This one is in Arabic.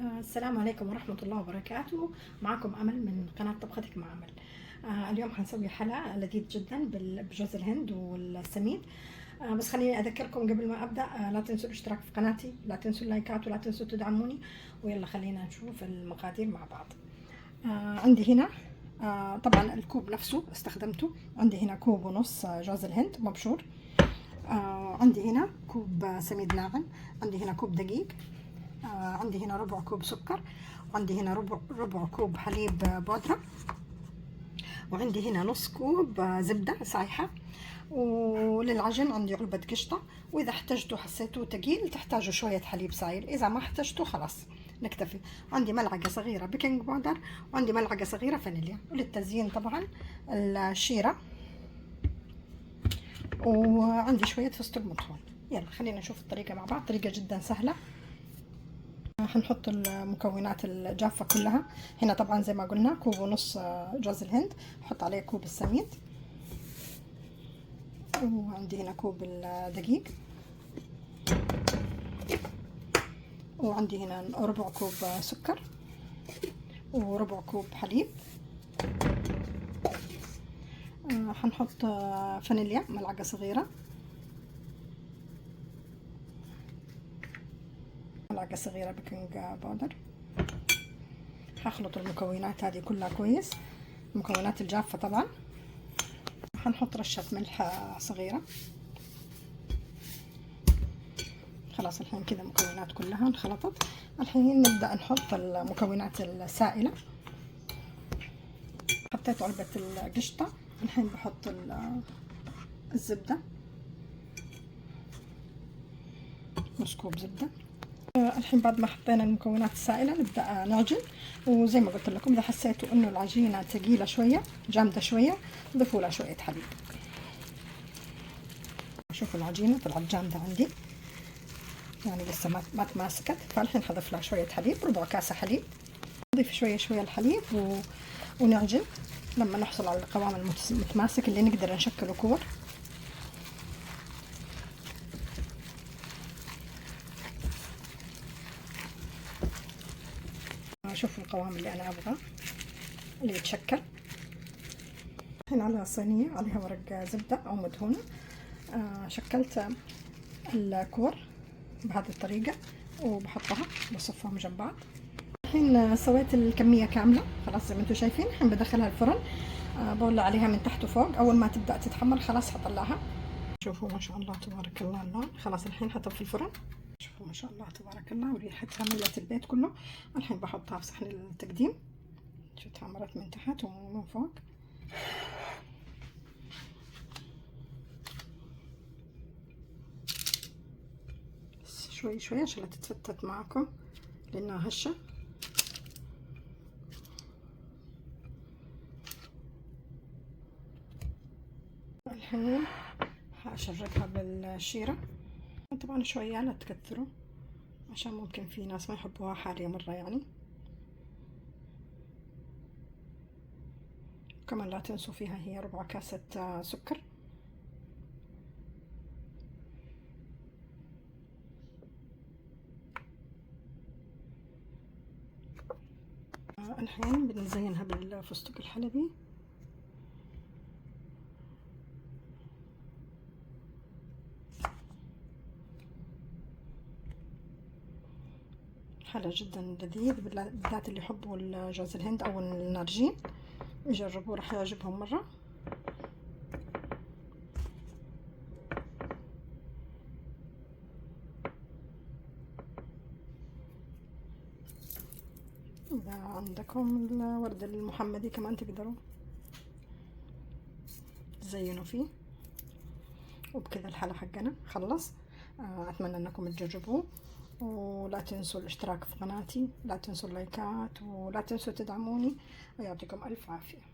السلام عليكم ورحمة الله وبركاته. معكم أمل من قناة طبختك مع أمل. اليوم حنسوي حلا لذيذ جدا بجوز الهند والسميد. بس خليني أذكركم قبل ما أبدأ، لا تنسوا الاشتراك في قناتي، لا تنسوا اللايكات، ولا تنسوا تدعموني. ويلا خلينا نشوف المقادير مع بعض. عندي هنا طبعا الكوب نفسه استخدمته. عندي هنا كوب ونص جوز الهند مبشور. عندي هنا كوب سميد ناعم. عندي هنا كوب دقيق. عندي هنا ربع كوب سكر. وعندي هنا ربع كوب حليب بودرة. وعندي هنا نص كوب زبدة سايحة. وللعجن عندي علبة قشطة، وإذا احتجتوا حسيتوه تقيل تحتاجوا شوية حليب سائل، إذا ما احتجتوا خلاص نكتفي. عندي ملعقة صغيرة بيكنج باودر، وعندي ملعقة صغيرة فانيليا. وللتزيين طبعا الشيرة، وعندي شوية فستق مطحون. يلا خلينا نشوف الطريقة مع بعض. طريقة جدا سهلة. هنحط المكونات الجافة كلها هنا. طبعا زي ما قلنا كوب ونص جوز الهند، حط عليه كوب السميد، وعندي هنا كوب الدقيق، وعندي هنا ربع كوب سكر، وربع كوب حليب. هنحط فانيليا ملعقة صغيرة، ملعقة صغيرة بيكنج باودر. هخلط المكونات هذه كلها كويس، المكونات الجافة طبعا. هنحط رشة ملح صغيرة. خلاص الحين كذا المكونات كلها انخلطت. الحين نبدأ نحط المكونات السائلة. حطيت علبة القشطة. الحين بحط الزبدة، نص كوب زبدة. الحين بعد ما حطينا المكونات السائلة نبدأ نعجن. وزي ما قلت لكم إذا حسيتوا إنه العجينة ثقيلة شوية جامدة شوية ضيفوا لها شوية حليب. شوفوا العجينة طلعت جامدة عندي، يعني لسه ما تماسكت. فالحين حضيف لها شوية حليب، ربع كاسة حليب. نضيف شوية شوية الحليب ونعجن لما نحصل على القوام المتماسك اللي نقدر نشكله كور. شوفوا القوام اللي أنا أبغاه اللي يتشكل. هنا على صينية عليها ورق زبدة أو مدهونة. شكلت الكور بهذه الطريقة وبحطها بصفهم جنب بعض. الحين سويت الكمية كاملة خلاص زي ما انتم شايفين. الحين بدخلها الفرن. بولع عليها من تحت وفوق. أول ما تبدأ تتحمر خلاص هطلعها. شوفوا ما شاء الله تبارك الله اللون. خلاص الحين حطها في الفرن. شوفوا ما شاء الله تبارك الله وريحتها ملت البيت كله. الحين بحطها في صحن التقديم. شو تحمرت من تحت ومن فوق. شوي شوي عشان لا تتفتت معكم لانها هشة. الحين هشربها بالشيرة. طبعا شوية لا تكثروا عشان ممكن في ناس ما يحبوها حارية مرة يعني. كمان لا تنسوا فيها هي ربع كاسة سكر. الحين بنزينها بالفستق الحلبي. حلا جدا لذيذ، بالذات اللي يحبوا جوز الهند او النارجين يجربوه راح يعجبهم مرة. إذا عندكم الورد المحمدي كمان تقدروا تزينوا فيه. وبكذا الحلا حقنا خلص. أتمنى أنكم تجربوه، ولا تنسوا الاشتراك في قناتي، لا تنسوا اللايكات، ولا تنسوا تدعموني، ويعطيكم ألف عافية.